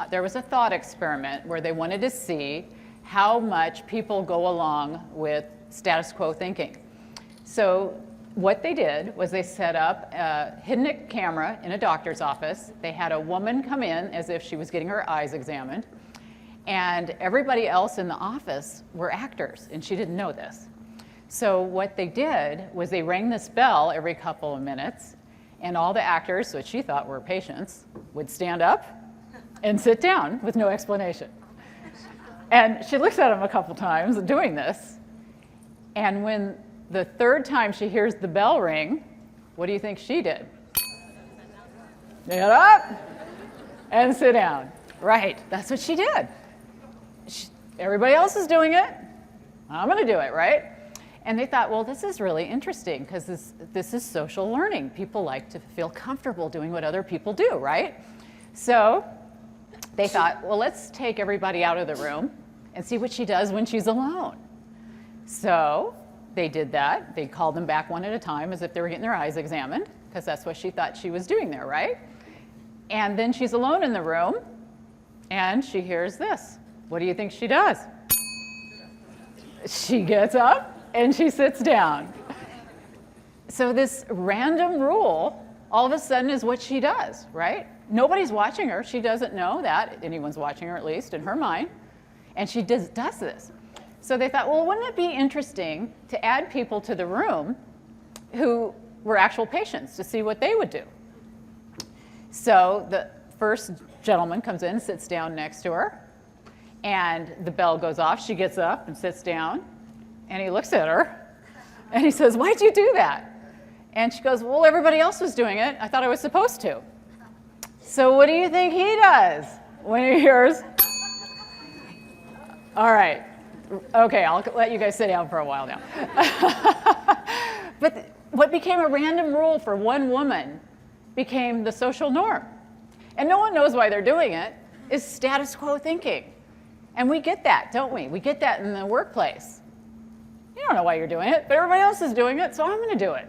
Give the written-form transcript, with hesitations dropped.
there was a thought experiment where they wanted to see how much people go along with status quo thinking. So what they did was they set up a hidden camera in a doctor's office. They had a woman come in as if she was getting her eyes examined. And everybody else in the office were actors, and she didn't know this. So what they did was they rang this bell every couple of minutes, and all the actors, which she thought were patients, would stand up and sit down with no explanation. And she looks at them a couple times doing this. And when the third time she hears the bell ring, what do you think she did? Get up and sit down. Right, that's what she did. Everybody else is doing it. I'm going to do it, right? And they thought, well, this is really interesting because this is social learning. People like to feel comfortable doing what other people do, right? So they thought, well, let's take everybody out of the room and see what she does when she's alone. So they did that. They called them back one at a time as if they were getting their eyes examined, because that's what she thought she was doing there, right? And then she's alone in the room, and she hears this. What do you think she does? She gets up and she sits down. So this random rule all of a sudden is what she does, right? Nobody's watching her. She doesn't know that anyone's watching her, at least in her mind. And she does this. So they thought, well, wouldn't it be interesting to add people to the room who were actual patients to see what they would do? So the first gentleman comes in, sits down next to her, and the bell goes off. She gets up and sits down, and he looks at her, and he says, why'd you do that? And she goes, well, everybody else was doing it. I thought I was supposed to. So what do you think he does when he hears? All right. Okay, I'll let you guys sit down for a while now. But what became a random rule for one woman became the social norm. And no one knows why they're doing it. It's status quo thinking. And we get that, don't we? We get that in the workplace. You don't know why you're doing it, but everybody else is doing it, so I'm going to do it.